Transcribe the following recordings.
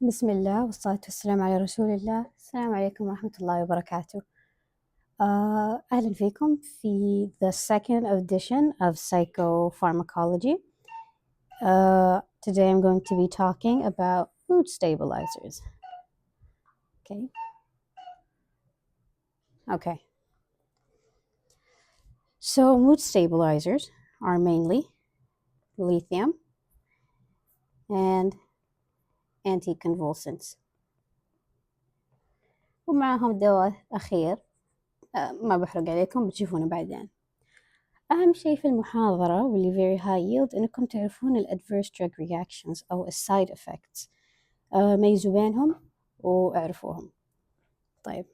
بسم الله والصلاة والسلام على رسول الله. السلام عليكم ورحمة الله وبركاته. أهلا فيكم في the second edition of Psychopharmacology. Today I'm going to be talking about mood stabilizers. Okay. So mood stabilizers are mainly lithium and anticonvulsants. ومعهم دواء أخير ما بحرق عليكم بتشوفونه بعدين. أهم شيء في المحاضرة واللي very high yield إنكم تعرفون ال adverse drug reactions أو ال side effects. ميزوا بينهم واعرفوهم. طيب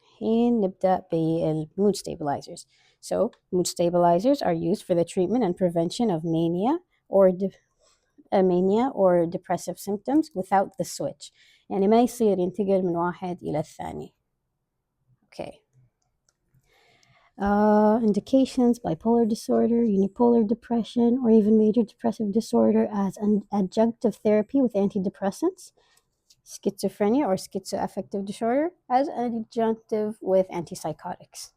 الحين نبدأ بال mood stabilizers. So mood stabilizers are used for the treatment and prevention of mania or depressive symptoms without the switch. يعني ما يصير ينتقل من واحد إلى الثاني. Okay. Indications: bipolar disorder, unipolar depression, or even major depressive disorder as an adjunctive therapy with antidepressants, schizophrenia or schizoaffective disorder as adjunctive with antipsychotics.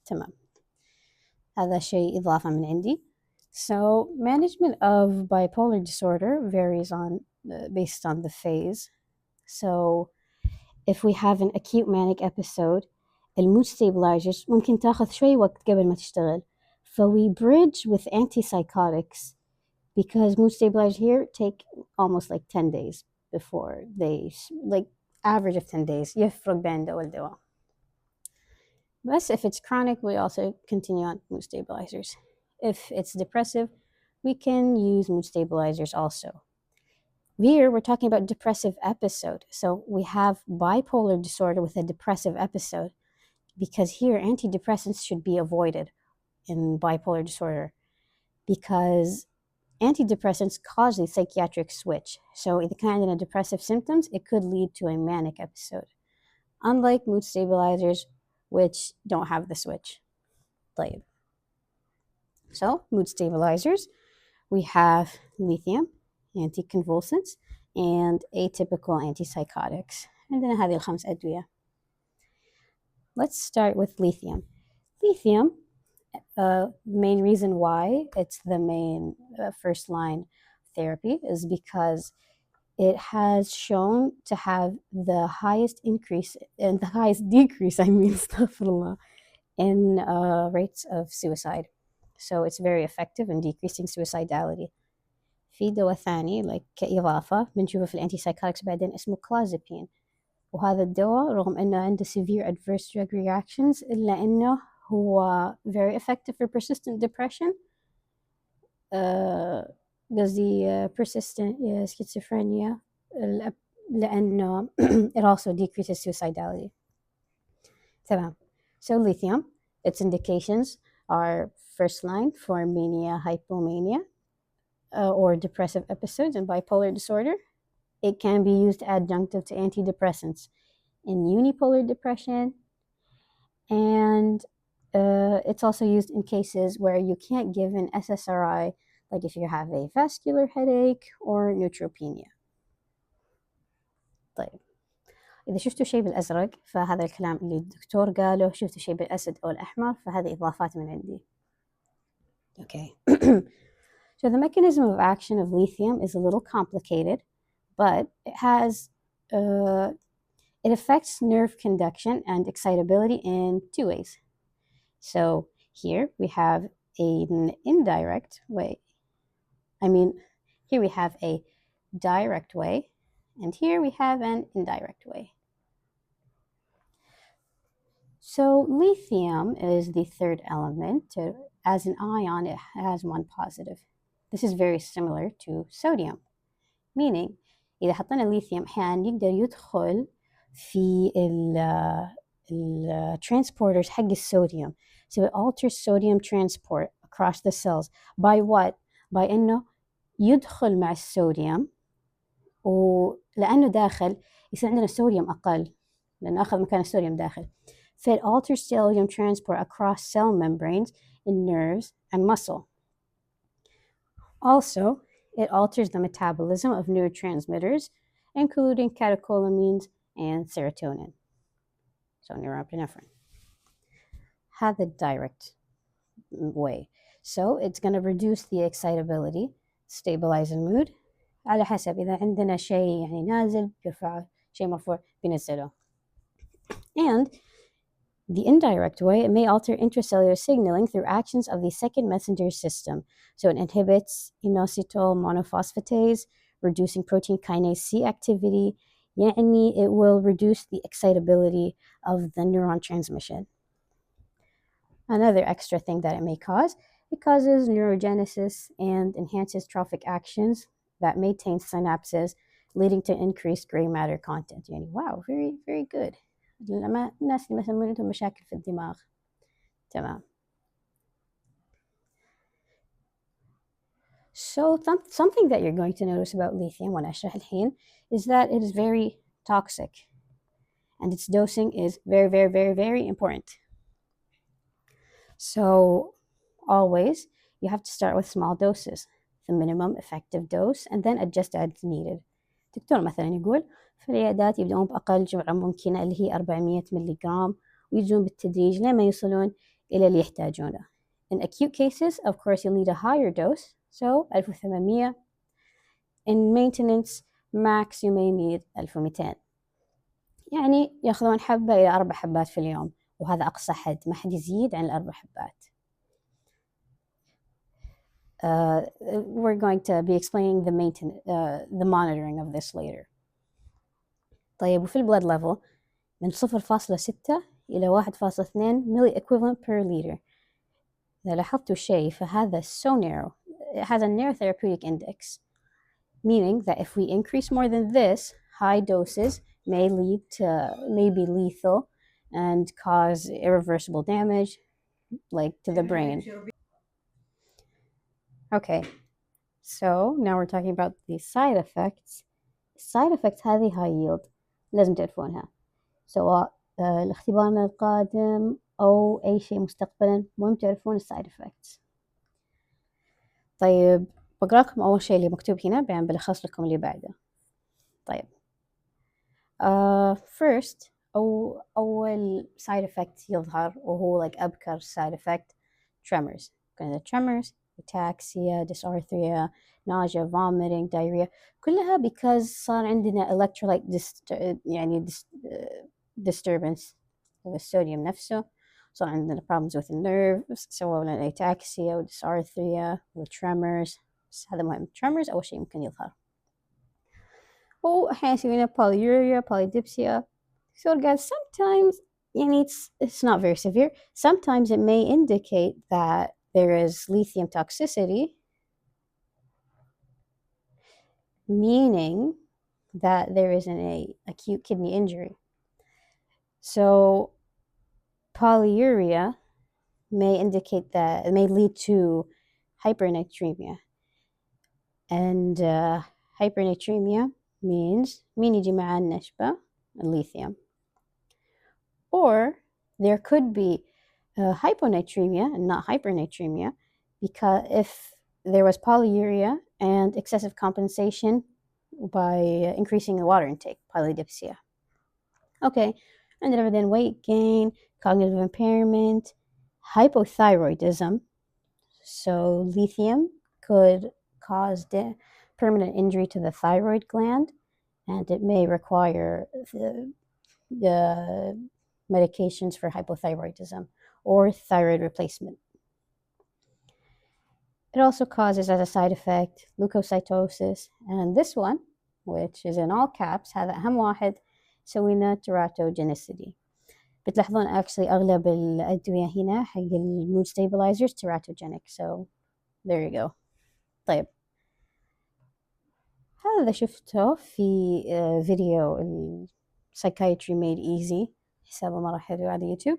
تمام. هذا شيء إضافة من عندي. So management of bipolar disorder varies based on the phase. So if we have an acute manic episode, المود stabilizers ممكن تاخذ شوي وقت قبل ما تشتغل. So we bridge with antipsychotics because mood stabilizers here take almost like 10 days before they, like average of 10 days. يفرق بين دواء والدواء. But if it's chronic, we also continue on mood stabilizers. If it's depressive, we can use mood stabilizers also. Here, we're talking about depressive episode. So we have bipolar disorder with a depressive episode because here antidepressants should be avoided in bipolar disorder because antidepressants cause the psychiatric switch. So if the kind of depressive symptoms, it could lead to a manic episode. Unlike mood stabilizers, which don't have the switch. طيب. So mood stabilizers, we have lithium, anticonvulsants, and atypical antipsychotics. عندنا هذه الخمس أدوية. Let's start with lithium. Lithium, the main reason why it's the main first line therapy is because it has shown to have the highest increase and the highest decrease, astaghfirullah, in rates of suicide. So it's very effective in decreasing suicidality. في دواء ثاني like كإضافة بنشوفه في الانتي سايكوتكس بعدين اسمه كلازيبين، وهذا الدواء رغم انه عنده severe adverse drug reactions الا انه هو very effective for persistent depression قصدي persistent schizophrenia لانه it also decreases suicidality. تمام. So lithium, its indications are first line for mania, hypomania, or depressive episodes in bipolar disorder. It can be used adjunctive to antidepressants in unipolar depression, and it's also used in cases where you can't give an SSRI, like if you have a vascular headache or neutropenia. طيب إذا شفتوا شيء بالأزرق فهذا الكلام اللي الدكتور قاله، شفتوا شيء بالأسد أو الأحمر فهذه إضافات من عندي. Okay. So the mechanism of action of lithium is a little complicated, but it affects nerve conduction and excitability in two ways. So here we have an indirect way. Here we have a direct way, and here we have an indirect way. So lithium is the third element. As an ion, it has one positive. This is very similar to sodium, meaning إذا حطينا الليثيوم أحيانا يقدر يدخل في ال transporters حق الصوديوم. So it alters sodium transport across the cells. By what? By إنه يدخل مع الصوديوم، ولأنه داخل يصير عندنا صوديوم أقل لأنه أخذ مكان الصوديوم داخل. So it alters sodium transport across cell membranes in nerves and muscle. Also, It alters the metabolism of neurotransmitters, including catecholamines and serotonin, so norepinephrine. هذا الدايركت way. So it's going to reduce the excitability, stabilize the mood. على حسب إذا عندنا شيء يعني نازل بيرفعه، شيء مرفوع بينزله. And the indirect way, it may alter intracellular signaling through actions of the second messenger system. So it inhibits inositol monophosphatase, reducing protein kinase C activity. يعني it will reduce the excitability of the neuron transmission. Another extra thing that it may cause, it causes neurogenesis and enhances trophic actions that may taint synapses, leading to increased gray matter content. يعني wow, very very good. الناس اللي مثلا عندهم مشاكل في الدماغ. تمام. So something that you're going to notice about lithium وأنا أشرح الحين is that it is very toxic and its dosing is very very very very important. So always you have to start with small doses, the minimum effective dose, and then adjust as needed. دكتور مثلا يقول في العيادات يبدأون بأقل جرعة ممكنة اللي هي 400 ملي جرام ويجون بالتدريج لما يصلون إلى اللي يحتاجونه. In acute cases, of course, you'll need a higher dose, so 1800. In maintenance, max you may need 1200. يعني ياخذون حبة إلى 4 حبات في اليوم، وهذا أقصى حد، ما حد يزيد عن 4 حبات. We're going to be explaining the monitoring of this later. طيب وفي البلد level من 0.6 إلى 1.2 milli equivalent per liter. إذا لاحظتوا شيء فهذا so narrow. It has a narrow therapeutic index, meaning that if we increase more than this, high doses may be lethal and cause irreversible damage, like to the brain. Okay, so now we're talking about the side effects. Side effects هذه high yield لازم تعرفونها، سواء الاختبار القادم أو أي شيء مستقبلا، مهم تعرفون السايد effects. طيب بقرأ لكم أول شيء اللي مكتوب هنا بعدين بلخص لكم اللي بعده. طيب first أول side effect يظهر وهو like أبكر side effect tremors. كنا tremors, ataxia, dysarthria, nausea, vomiting, diarrhea، كلها because صار عندنا electrolyte disturbance والصوديوم نفسه، صار عندنا problems with the nerves، سووا لنا ataxia ودysarthria وtremors. بس هذا مهم. tremors أول شيء ممكن يظهر، وأحيانا يسوي لنا polyuria, polydipsia. So guys, sometimes it's not very severe. Sometimes it may indicate that there is lithium toxicity, meaning that there is an acute kidney injury. So polyuria may indicate that it may lead to hypernatremia, and hypernatremia means مين يجي مع النشبة lithium. Or there could be hyponatremia and not hypernatremia, because if there was polyuria and excessive compensation by increasing the water intake, polydipsia. Okay, and then weight gain, cognitive impairment, hypothyroidism. So lithium could cause permanent injury to the thyroid gland, and it may require the medications for hypothyroidism or thyroid replacement. It also causes as a side effect leukocytosis, and this one, which is in all caps, هذا أهم واحد، سوينا teratogenicity. بتلاحظون actually أغلب الأدوية هنا حق mood stabilizers teratogenic, so there you go. طيب هذا شفته في فيديو Psychiatry Made Easy، حسابه مرة حلو على يوتيوب.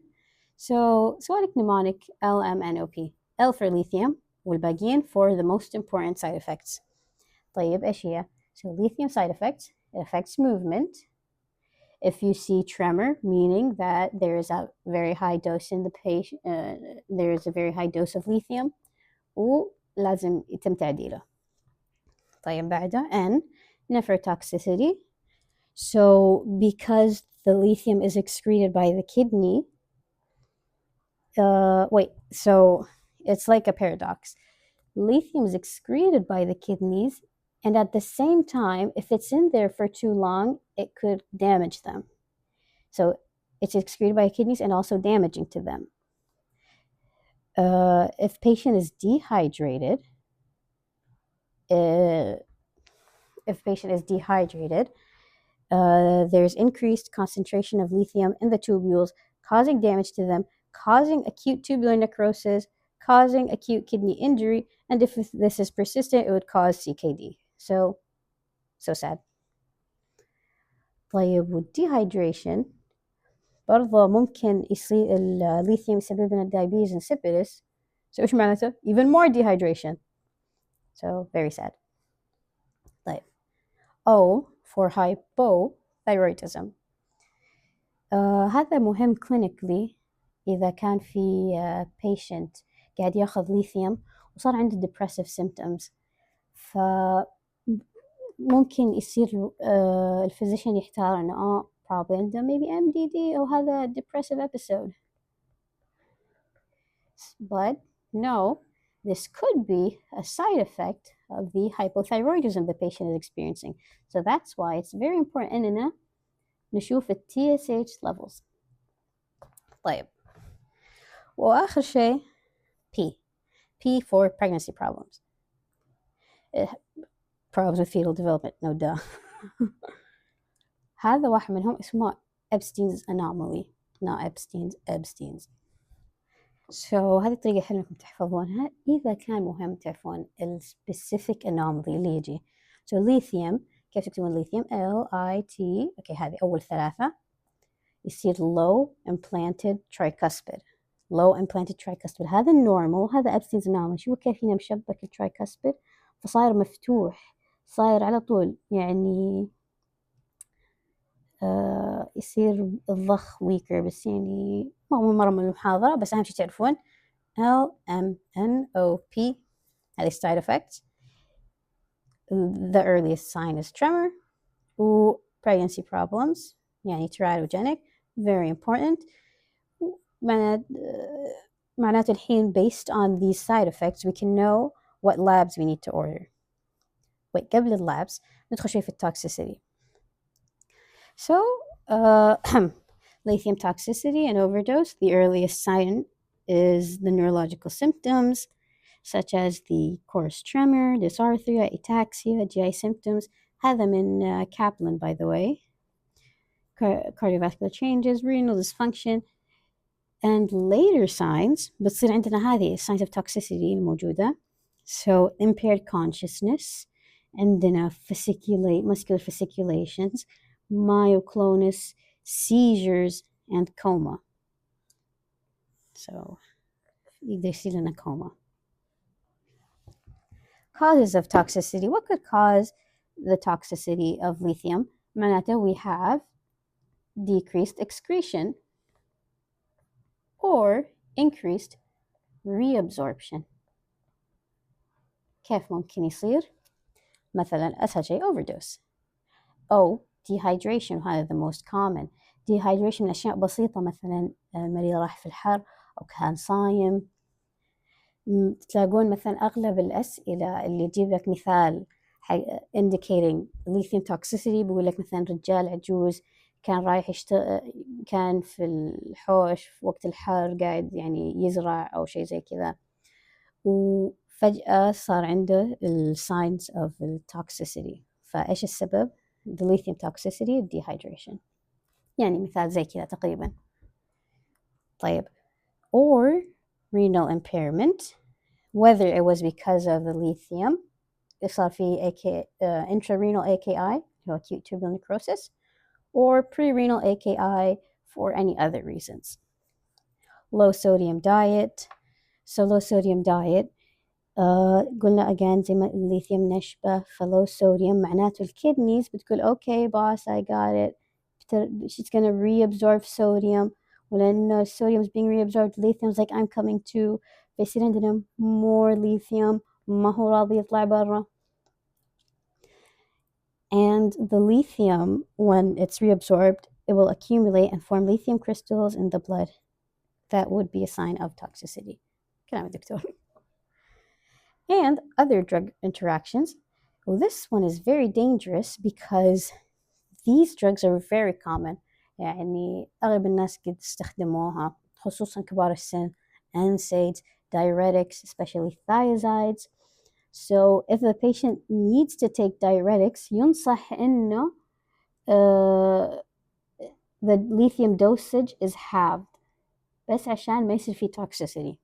So سوالك mnemonic LMNOP، L for lithium والباقيين for the most important side effects. طيب إيش هي؟ So lithium side effects, it affects movement. If you see tremor, meaning that there is a very high dose in the patient, there is a very high dose of lithium ولازم يتم تعديله. طيب بعدها N, nephrotoxicity. So because the lithium is excreted by the kidney, so it's like a paradox. Lithium is excreted by the kidneys, and at the same time, if it's in there for too long, it could damage them. So it's excreted by kidneys and also damaging to them. If patient is dehydrated, there's increased concentration of lithium in the tubules, causing damage to them, causing acute tubular necrosis, causing acute kidney injury, and if this is persistent, it would cause CKD. So sad. طيب والديهايدريشن برضه ممكن يصير الليثيوم يسبب لنا diabetes insipidus. So إيش معناته؟ Even more dehydration. So very sad. طيب O for hypothyroidism. هذا مهم clinically إذا كان في patient قاعد ياخذ ليثيوم وصار عنده depressive symptoms. ممكن يصير الفيزيشن يحتار إنه probably عنده maybe MDD أو هذا depressive episode. But no, this could be a side effect of the hypothyroidism the patient is experiencing. So that's why it's very important إننا نشوف ال TSH levels. طيب وآخر شيء P for pregnancy problems. Problems with fetal development, no duh. هذا واحد منهم اسمه Epstein's anomaly. not Epstein's. So هذه الطريقة حلوة إنكم تحفظونها إذا كان مهم تعرفون ال specific anomaly اللي يجي. So lithium كيف تكتبون lithium LIT أوكي هذه أول ثلاثة يصير low implanted tricuspid. هذا النورمال وهذا Epstein's anomaly. شوفوا كيف هنا مشبك الترايكاسبيد فصاير مفتوح صاير على طول يعني يصير الضخ weaker بس يعني ما هو مرة من المحاضرة بس أهم شيء تعرفون LMNOP هذه side effects. The earliest sign is tremor و pregnancy problems يعني teratogenic very important. معناته الحين based on these side effects we can know what labs we need to order. قبل اللابس ندخل شوي في التوكسيسيتي. So lithium toxicity and overdose, the earliest sign is the neurological symptoms such as the coarse tremor, dysarthria, ataxia, GI symptoms. هذا من Kaplan by the way. Cardiovascular changes, renal dysfunction, and later signs بتصير عندنا هذه signs of toxicity الموجودة. So impaired consciousness, عندنا muscular fasciculations, myoclonus, seizures, and coma. So they see in a coma. Causes of toxicity. What could cause the toxicity of lithium? معناته we have decreased excretion or increased reabsorption. كيف ممكن يصير؟ مثلا أسهل شيء overdose. أو dehydration هذا the most common. dehydration من أشياء بسيطة مثلا المريض راح في الحر أو كان صايم. تلاقون مثلا أغلب الأسئلة اللي يجيب لك مثال indicating lithium toxicity بيقول لك مثلا رجال عجوز كان رايح كان في الحوش في وقت الحر قاعد يعني يزرع أو شيء زي كذا وفجأة صار عنده signs of toxicity. فإيش السبب؟ the lithium toxicity dehydration. يعني مثال زي كذا تقريبا. طيب or renal impairment, whether it was because of the lithium صار في intrarenal AKI acute tubular necrosis or prerenal AKI for any other reasons. Low sodium diet. So low sodium diet قلنا again زي ما الليثيوم نشبه فlow sodium معناته الكدنيز بتقول okay boss I got it she's gonna reabsorb sodium ولأنه sodium is being reabsorbed lithium's like I'm coming too فيصير عندنا more lithium ما هو راضي يطلع برا. And the lithium, when it's reabsorbed, it will accumulate and form lithium crystals in the blood. That would be a sign of toxicity. كلام الدكتور. And other drug interactions. Well, this one is very dangerous because these drugs are very common. يعني أغلب الناس قد استخدموها خصوصا كبار السن. NSAIDs, diuretics, especially thiazides. So if the patient needs to take diuretics ينصح إنه the lithium dosage is halved بس عشان ما يصير فيه toxicity.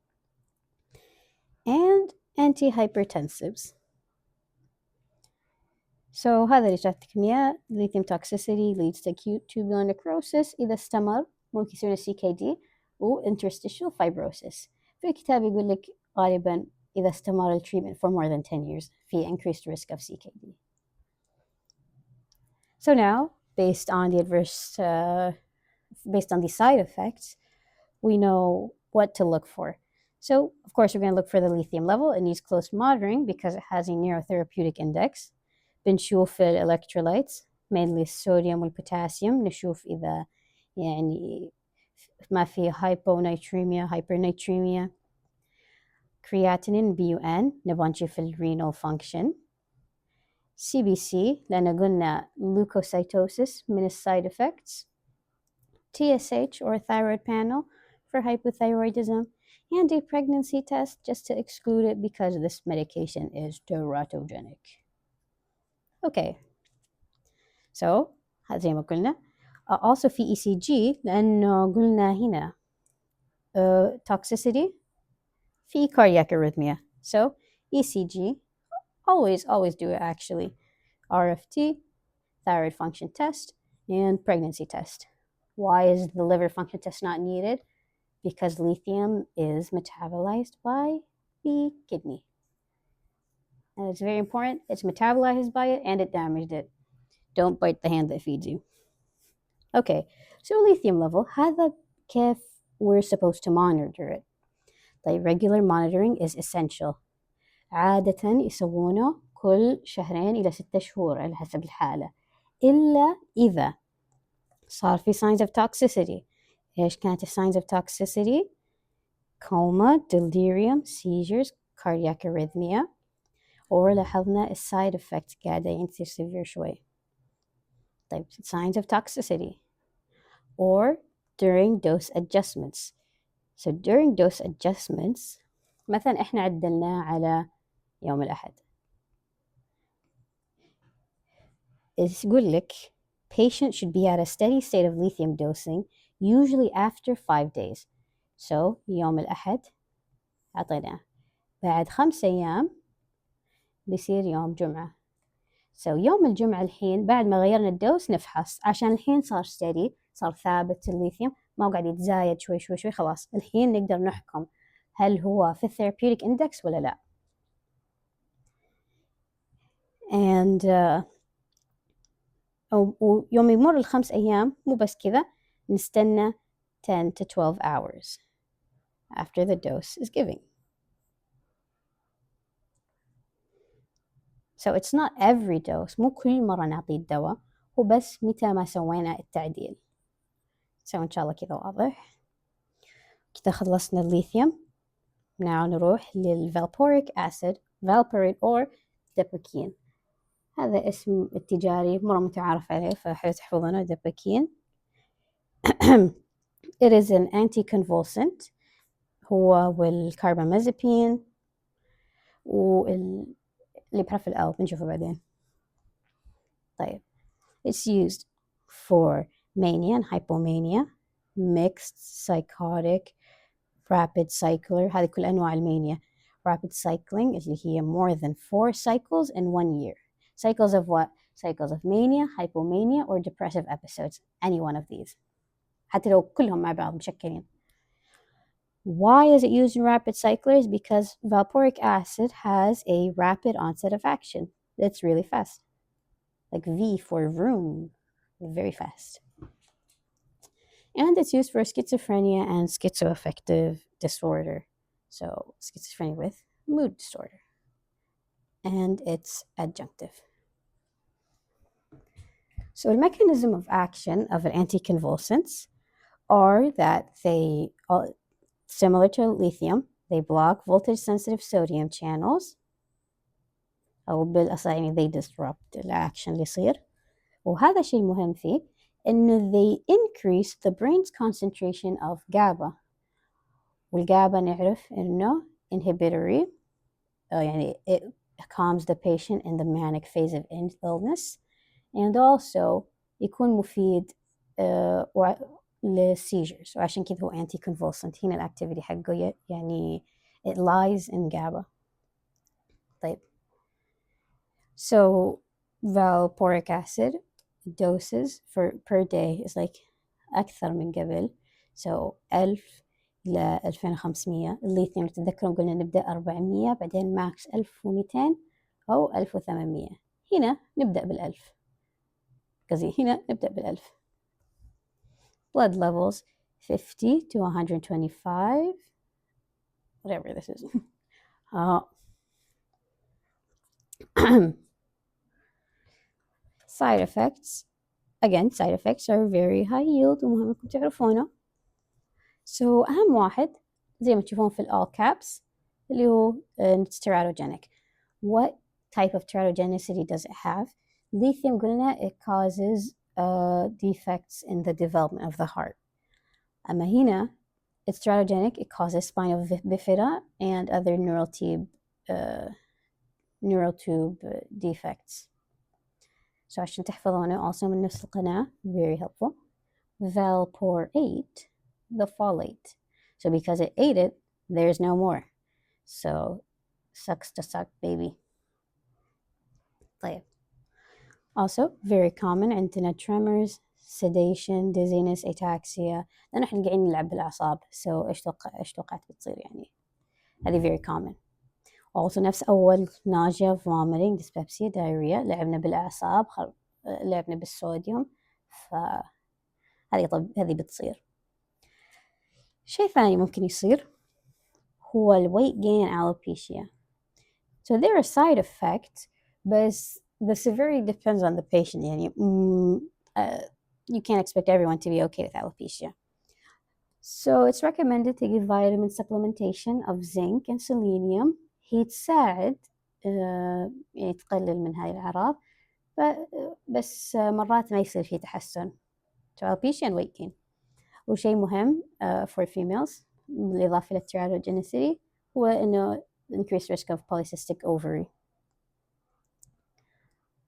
And antihypertensives. So هذا اللي جاتكم إياه. lithium toxicity leads to acute tubular necrosis. إذا استمر ممكن يصير CKD و interstitial fibrosis. في الكتاب يقول لك غالبا إذا استمر treatment for more than 10 years في increased risk of CKD. So now, based on the side effects, we know what to look for. So, of course, we're going to look for the lithium level. It needs close monitoring because it has a narrow therapeutic index. بنشوف electrolytes, mainly الصوديوم والبوتاسيوم. نشوف إذا يعني ما في hyponatremia, hypernatremia. creatinine BUN نبغى نشوف renal function. CBC لأن قلنا leukocytosis من side effects. TSH or thyroid panel for hypothyroidism, and a pregnancy test just to exclude it because this medication is teratogenic. Okay, so زي ما قلنا also في ECG لأنه قلنا هنا toxicity في cardiac arrhythmia. So ECG, always do it actually. RFT, thyroid function test, and pregnancy test. Why is the liver function test not needed? Because lithium is metabolized by the kidney. And it's very important. It's metabolized by it and it damaged it. Don't bite the hand that feeds you. Okay, so lithium level, هذا كيف we're supposed to monitor it. Like regular monitoring is essential. عادة يسوونه كل 2 إلى 6 شهور على حسب الحالة. إلا إذا صار في signs of toxicity. إيش كانت signs of toxicity? Coma, delirium, seizures, cardiac arrhythmia, or لاحظنا side effects قاعدة يصير severe شوي. طيب signs of toxicity, or during dose adjustments. So during dose adjustments مثلا إحنا عدلناه على يوم الأحد. يقول لك patient should be at a steady state of lithium dosing usually after 5 days. So يوم الأحد أعطيناه بعد 5 أيام بيصير يوم جمعة. So يوم الجمعة الحين بعد ما غيرنا الدوس نفحص عشان الحين صار steady، صار ثابت الليثيوم، ما قاعد يتزايد شوي خلاص الحين نقدر نحكم هل هو في الثيرابيوتيك اندكس ولا لا. and ويوم يمر ال5 أيام مو بس كذا نستنى 10 to 12 hours after the dose is given. So it's not every dose، مو كل مرة نعطي الدواء، هو بس متى ما سوينا التعديل. So إن شاء الله كذا واضح. كذا خلصنا الليثيوم. Now نروح للvalproic acid, valproate or دباكين. هذا اسم التجاري مرة متعارف عليه فحلو تحفظونه دباكين. It is an anticonvulsant. هو والكاربامازepine واللي بحرف الأو بنشوفه بعدين. طيب it's used for mania and hypomania, mixed, psychotic, rapid cycler. هذه كل أنواع المانيا. Rapid cycling اللي هي more than 4 cycles in 1 year. Cycles of what? Cycles of mania, hypomania, or depressive episodes. Any one of these. حتى لو كلهم مع بعض مشكلين. Why is it used in rapid cyclers? Because valproic acid has a rapid onset of action. It's really fast. Like V for vroom, very fast. And it's used for schizophrenia and schizoaffective disorder. So schizophrenia with mood disorder. And it's adjunctive. So the mechanism of action of an anticonvulsants are that they, similar to lithium, they block voltage-sensitive sodium channels أو بالأصل يعني they disrupt الأكشن اللي يصير. وهذا شيء مهم فيه إنه they increase the brain's concentration of GABA. والGABA نعرف إنه inhibitory يعني it calms the patient in the manic phase of illness, and also يكون مفيد للseizures، وعشان كذا هو anticonvulsant. هنا الactivity حقه يعني it lies in GABA. طيب so valproic acid doses per day is like أكثر من قبل، so 1000 ل 2500. الليثيوم تتذكرون قلنا نبدأ 400 بعدين ماكس 1200 أو 1800. هنا نبدأ بال1000 قصدي هنا نبدأ بال1000. blood levels 50 to 125 whatever this is. side effects, again side effects are very high yield ومهم انكم تعرفونه. so أهم واحد زي ما تشوفون في all caps اللي هو it's teratogenic. what type of teratogenicity does it have? Lithium قلنا it causes defects in the development of the heart. أما هنا it's teratogenic, it causes spinal bifida and other neural tube defects. so عشان تحفظونه also من نفس القناة very helpful. valproate the folate, so because it ate it there's no more, so sucks to suck baby. طيب also very common عندنا tremors, sedation, dizziness, ataxia. لأن احنا قاعدين نلعب بالأعصاب so إيش توقعت بتصير يعني هذه very common. also نفس أول nausea, vomiting, dyspepsia, diarrhea. لعبنا بالأعصاب لعبنا بالصوديوم هذه بتصير. شيء ثاني ممكن يصير هو weight gain alopecia. so there are side effects but the severity depends on the patient. يعني you can't expect everyone to be okay with alopecia. so it's recommended to give vitamin supplementation of zinc and selenium. هي تساعد يعني تقلل من هاي الأعراض بس مرات ما يصير فيه تحسن. so alopecia and weight gain. وشيء مهم for females بالإضافة للteratogenicity هو إنه increased risk of polycystic ovary.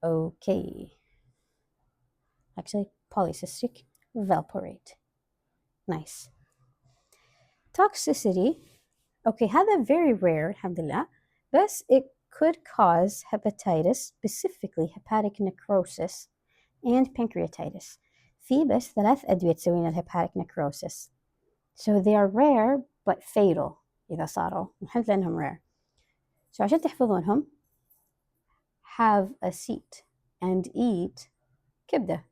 okay, actually polycystic valproate. nice. toxicity, okay هذا very rare الحمد لله بس it could cause hepatitis, specifically hepatic necrosis and pancreatitis. في بس 3 أدوية تسوي لنا hepatic necrosis, so they are rare but fatal إذا صاروا. الحمد لله إنهم rare. so عشان تحفظونهم have a seat and eat كبدة.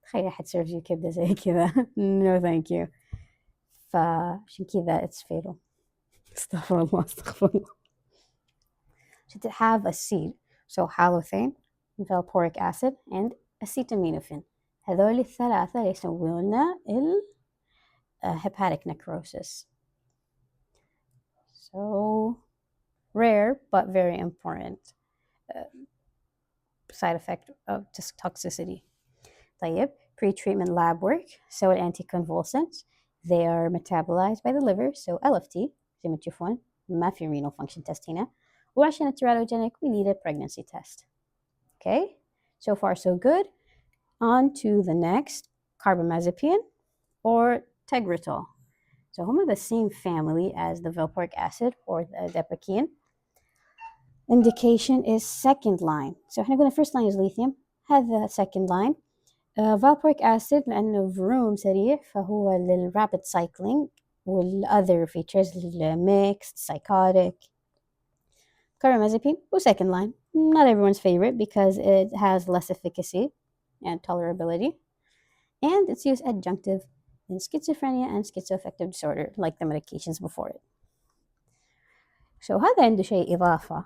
تخيل أحد serves you كبدة زي كذا no thank you. فعشان كذا it's fatal. استغفر الله. should have a seed, so halothane, valproic acid and acetaminophen. هذول الثلاثة يسوون لنا hepatic necrosis. so rare but very important side effect of toxicity. طيب pre-treatment lab work, so anticonvulsants they are metabolized by the liver, so LFT زي ما تشوفون ما في renal function test هنا. وعشان teratogenic we need a pregnancy test. okay, so far so good. On to the next, carbamazepine or Tegretol. so home of the same family as the valproic acid or the depakine. indication is second line, so احنا قلنا first line is lithium, هذا second line. valproic acid لأنه vroom سريع فهو للrapid cycling والother features mixed psychotic. carbamazepine was second line, not everyone's favorite because it has less efficacy and tolerability, and it's used adjunctive in schizophrenia and schizoaffective disorder like the medications before it. so هذا عنده شيء إضافة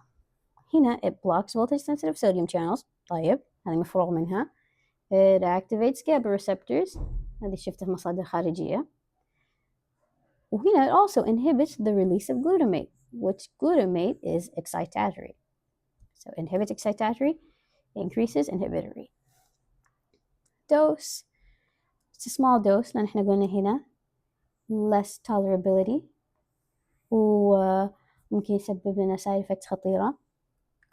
هنا, it blocks voltage sensitive sodium channels. طيب هذه مفروغ منها. It activates GABA receptors. هذه شفتها في مصادر خارجية. وهنا it also inhibits the release of glutamate, which glutamate is excitatory. So inhibits excitatory, increases inhibitory. Dose. It's a small dose لأن احنا قلنا هنا less tolerability وممكن يسبب لنا side effects خطيرة.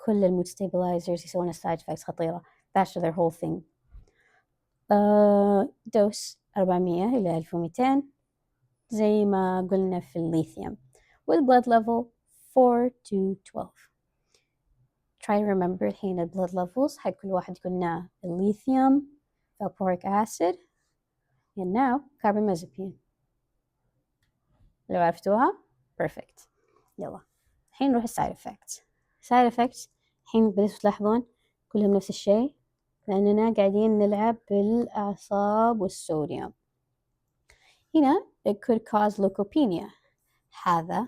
كل المود stabilizers يسوون side effects خطيرة. That's their whole thing. دوس 400 إلى 1200 زي ما قلنا في الليثيوم والبلد level 4 to 12. Try to remember الحين البلد levels حق كل واحد قلنا الليثيوم valproic acid and now carbamazepine. لو عرفتوها perfect. يلا الحين نروح السايد effects. side effects الحين بديتوا تلاحظون كلهم نفس الشيء لأننا قاعدين نلعب بالأعصاب والصوديوم. هنا it could cause leukopenia. هذا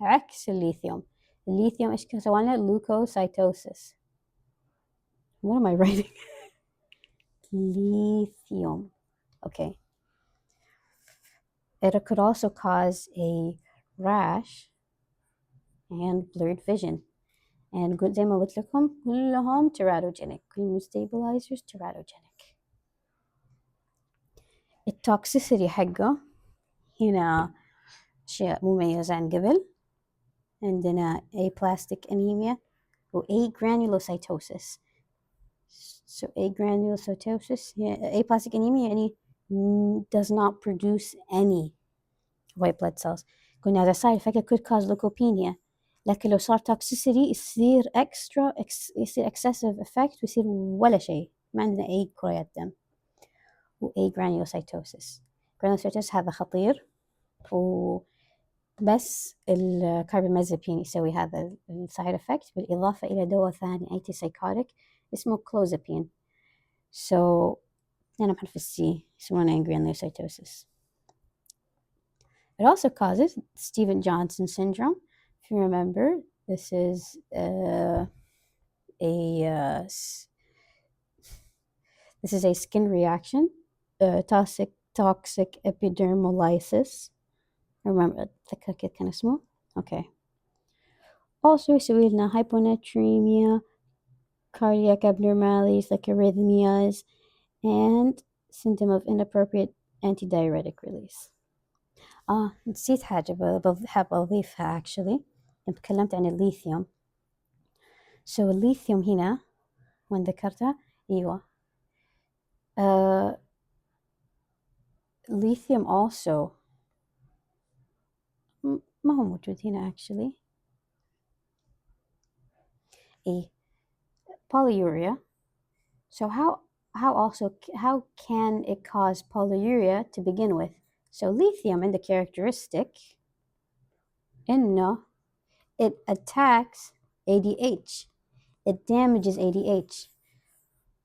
عكس الليثيوم. الليثيوم إيش سوى لنا leukocytosis. What am I writing? Lithium. Okay. It could also cause a rash and blurred vision. And زي ما قلت لكم كلهم teratogenic. كل stabilizers teratogenic. التوكسيسيتي حقه هنا أشياء مميزة عن قبل. عندنا aplastic anemia و agranulocytosis. So agranulocytosis, aplastic anemia يعني does not produce any white blood cells. قلنا هذا side effect could cause leukopenia. لكن لو صار toxicity يصير يصير excessive effect ويصير ولا شيء. ما عندنا أي كريات دم. و agranulocytosis. granulocytosis هذا خطير بس الكاربامازepine يسوي هذا السايد افكت بالإضافة إلى دواء ثاني أنتي سايكوتيك اسمه clozapine. So أنا بحرف السي يسمونه granulocytosis. It also causes Stevens-Johnson syndrome. If you remember, this is a skin reaction, toxic epidermolysis. Remember the كان اسمه. Okay. Also يسوي لنا hyponatremia, cardiac abnormalities like arrhythmias, and symptom of inappropriate antidiuretic release. نسيت حاجة حاب أضيفها actually. تكلمت عن الليثيوم. So الليثيوم هنا وين ذكرتها أيوة. Lithium also ما هو موجود هنا actually. Polyuria. So how can it cause polyuria to begin with? So lithium in the characteristic إنه it attacks ADH. It damages ADH.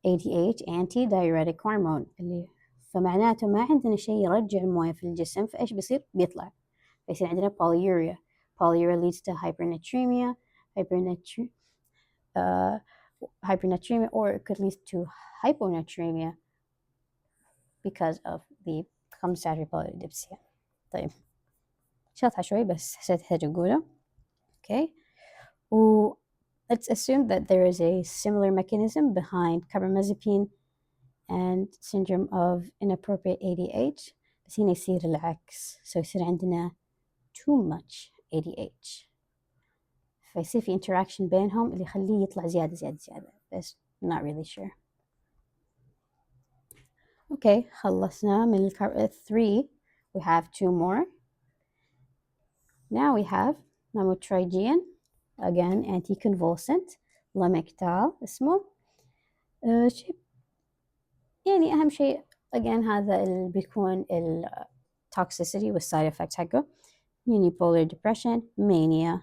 ADH anti-diuretic hormone اللي فمعناته ما عندنا شيء يرجع المويه في الجسم فإيش بيصير؟ بيطلع. فيصير عندنا polyuria. Polyuria leads to hypernatremia, hypernatremia, or it could lead to hyponatremia because of the compensatory polydipsia. طيب شاطحة شوي بس حسيتها تقوله. Okay. Let's assume that there is a similar mechanism behind carbamazepine and syndrome of inappropriate ADH. بس هنا يصير العكس. So يصير عندنا too much ADH. فيصير في interaction بينهم اللي يخليه يطلع زيادة. بس not really sure. Okay, خلصنا من 3. We have 2 more. Now we have lamotrigine, again anticonvulsant, lamictal اسمه. يعني أهم شيء again هذا اللي بيكون toxicity والside effects حقه. Unipolar depression, mania,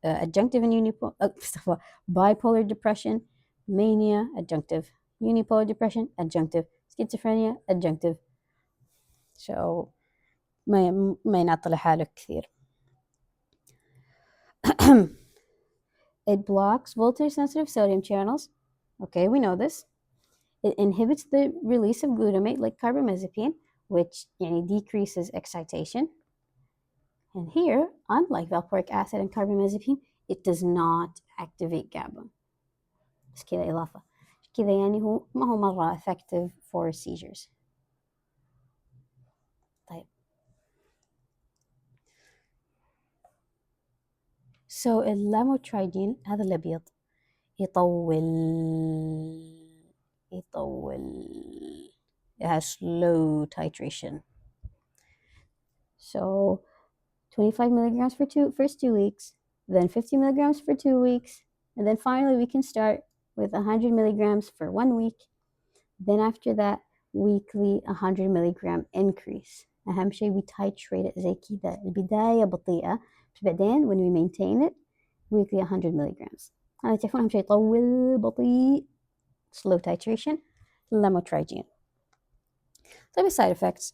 adjunctive and bipolar depression, mania, adjunctive, unipolar depression, adjunctive, schizophrenia, adjunctive. So ما ينعطي لحاله كثير. It blocks voltage sensitive sodium channels. Okay, we know this. It inhibits the release of glutamate like carbamazepine, which decreases excitation. And here, unlike valproic acid and carbamazepine, it does not activate GABA. بس كذا إضافة كذا هو ما هو مرة effective for seizures. طيب. So اللاموترايدين هذا الأبيض يطول. It has slow titration. So 25 milligrams for first 2 weeks, then 50 milligrams for 2 weeks, and then finally we can start with 100 milligrams for 1 week. Then after that, weekly 100 milligram increase. أهم شيء we titrate it زي كذا. البداية بطيئة, بس بعدين when we maintain it, weekly 100 milligrams. هذا تعرفون أهم شيء يطول بطيء, slow titration, lamotrigine. طيب side effects.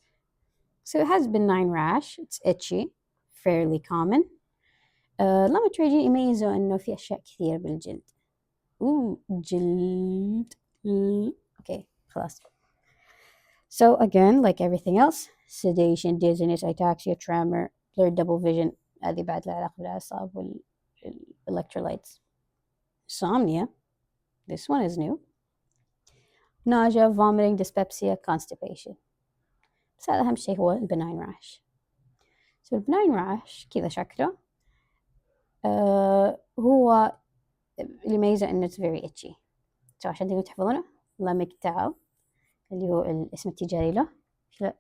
So it has benign rash, it's itchy, fairly common. lamotrigine يميزه إنه في أشياء كثير بالجلد. جلد. Okay, خلاص. So again, like everything else, sedation, dizziness, ataxia, tremor, blurred double vision, هذه بعد لها علاقة بالأعصاب والelectrolytes. Insomnia, this one is new. Nausea, vomiting, dyspepsia, constipation. بس هذا أهم شيء هو benign rash. So benign rash كذا شكله هو اللي يميزه إنه it's very itchy. So عشان تقدروا تحفظونه لاميكتال اللي هو الاسم التجاري له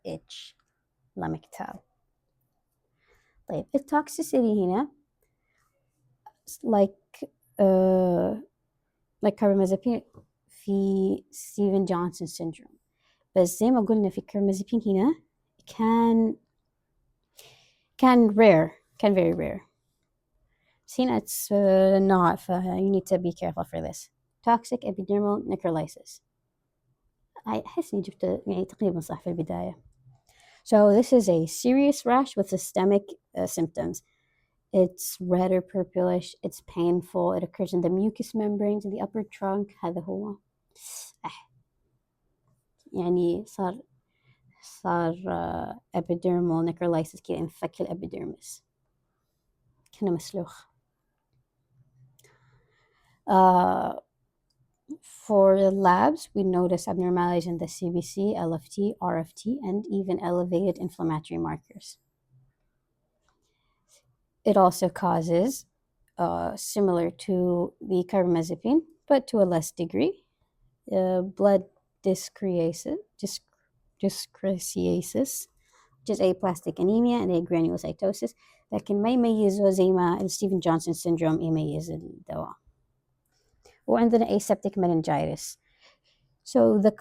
itch لاميكتال. طيب التوكسيسيتي هنا like carbamazepine في ستيفن جونسون syndrome, بس زي ما قلنا في carbamazepine هنا can very rare. هنا it's not, you need to be careful for this. Toxic epidermal necrolysis. أحس إني جبت تقريبا صح في البداية. So this is a serious rash with systemic symptoms. It's red or purplish, it's painful, it occurs in the mucous membranes in the upper trunk. هذا هو صار epidermal necrolysis كده, انفك الابيديرمس كأنه مسلوخ. For the labs, we notice abnormalities in the CBC, LFT, RFT, and even elevated inflammatory markers. It also causes, similar to the carbamazepine, but to a less degree, blood dyscrasiasis, which is aplastic anemia and agranulocytosis, لكن ما يميزه زي ما الستيفن جونسون syndrome يميز الدواء. وعندنا aseptic meningitis. So the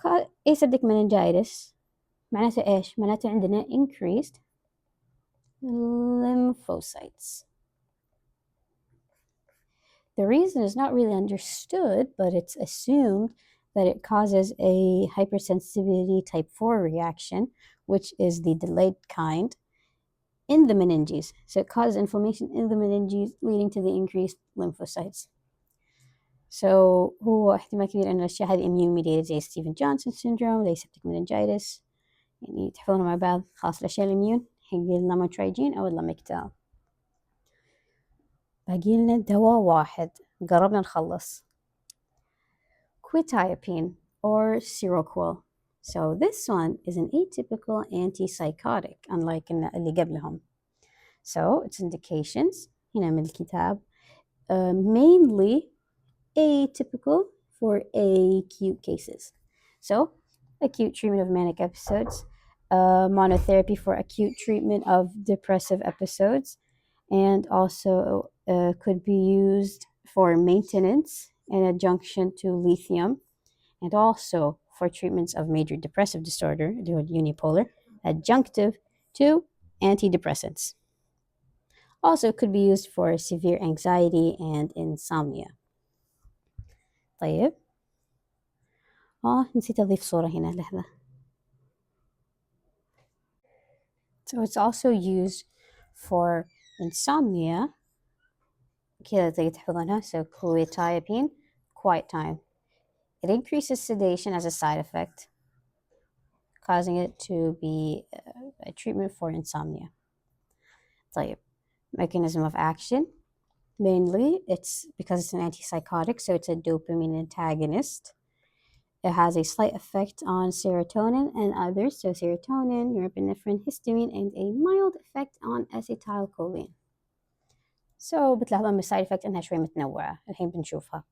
aseptic meningitis معناته إيش؟ معناته عندنا increased lymphocytes. The reason is not really understood, but it's assumed that it causes a hypersensitivity type 4 reaction, which is the delayed kind, in the meninges. So it causes inflammation in the meninges, leading to the increased lymphocytes. So هو احتمال كبير أن الأشياء هذه immune mediated زي ستيفن جونسون syndrome, زي septic meningitis. يعني تحفظونها مع بعض. خلاص الأشياء الإميون هي اللاموترايجين أو اللاميكتال. باقي لنا دواء واحد قربنا نخلص. Quetiapine or Seroquel. So this one is an atypical antipsychotic, unlike اللي قبلهم. So its indications هنا من الكتاب, mainly atypical for acute cases. So acute treatment of manic episodes, monotherapy for acute treatment of depressive episodes, and also could be used for maintenance in adjunction to lithium, and also for treatments of major depressive disorder, unipolar, adjunctive to antidepressants. Also could be used for severe anxiety and insomnia. طيب نسيت أضيف صورة هنا لحظة. So it's also used for insomnia كذا زي تحفظونها. So quetiapine, quiet time. It increases sedation as a side effect, causing it to be a treatment for insomnia. طيب, mechanism of action. Mainly, it's because it's an antipsychotic, so it's a dopamine antagonist. It has a slight effect on serotonin and others, so serotonin, norepinephrine, histamine, and a mild effect on acetylcholine. So بتلاحظون من السايد effect إنها شوي متنوعة الحين بنشوفها.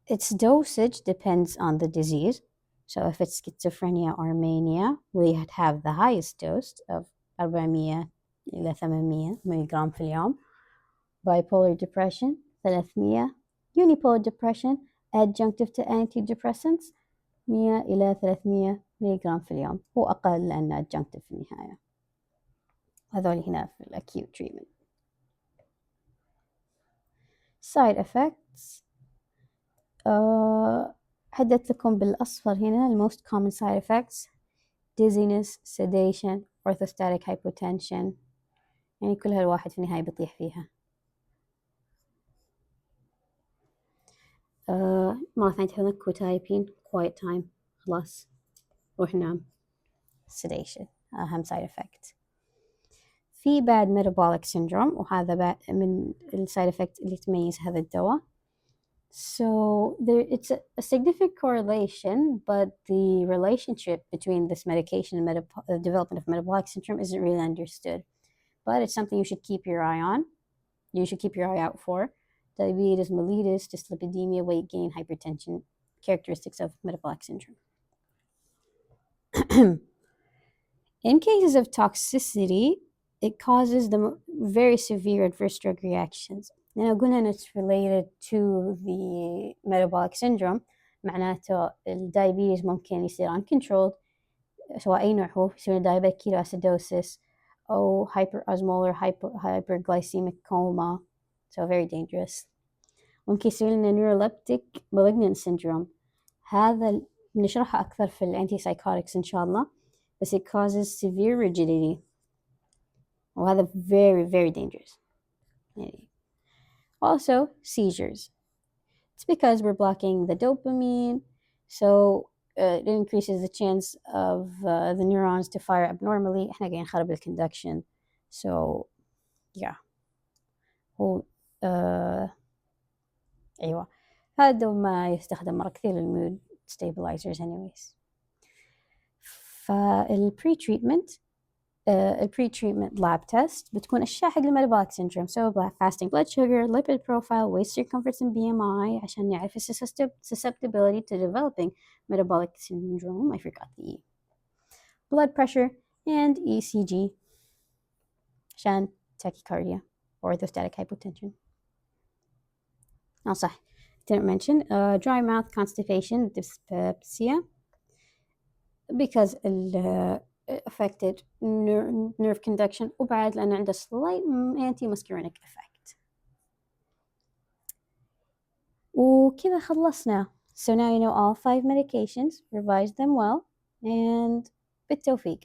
Its dosage depends on the disease. So if it's schizophrenia or mania, we have the highest dose of 400 إلى 800 ملغ في اليوم. Bipolar depression 300. Unipolar depression adjunctive to antidepressants 100 إلى 300 ملغ في اليوم. هو أقل لأنه adjunctive في النهاية. هذول هنا في الacute treatment. Side effects. حددت لكم بالأصفر هنا the most common side effects: dizziness, sedation, orthostatic hypotension. يعني كل هالواحد في النهاية بيطيح فيها. مرة ثانية تحضرون كوتايبين quiet time خلاص روح نام. sedation أهم side effect. في بعد metabolic syndrome وهذا بعد من السايد effect اللي تميز هذا الدواء. So it's a significant correlation, but the relationship between this medication and the development of metabolic syndrome isn't really understood. But it's something you should keep your eye on. You should keep your eye out for. Diabetes mellitus, dyslipidemia, weight gain, hypertension, characteristics of metabolic syndrome. In cases of toxicity, it causes the very severe adverse drug reactions. Now, قلنا it's related to the metabolic syndrome. معناته الدايابيتس ممكن يصير uncontrolled سواء أي نوع هو يصير diabetic ketoacidosis أو hyperosmolar hyperglycemic coma, so very dangerous. ممكن يصير لنا neuroleptic malignant syndrome. هذا بنشرحه أكثر في الانتي-psychotics إن شاء الله, بس it causes severe rigidity. وهذا very very dangerous. Also, seizures. It's because we're blocking the dopamine, so it increases the chance of the neurons to fire abnormally. احنا قاعدين نخرب الconduction. So, yeah. هو أيوة. هذا ما يستخدم مرة كثير للmood stabilizers anyways. فالpre-treatment pre-treatment lab test بتكون أشياء حق الميتابوليك syndrome, so fasting blood sugar, lipid profile, waist circumference and BMI عشان نعرف susceptibility to developing metabolic syndrome. I forgot the E. Blood pressure and ECG عشان tachycardia or orthostatic hypotension. صح, didn't mention dry mouth, constipation, dyspepsia, because affected nerve conduction وبعد لأنه عنده slight anti-muscarinic effect. وكذا خلصنا. So now you know all 5 medications, revise them well, and بالتوفيق.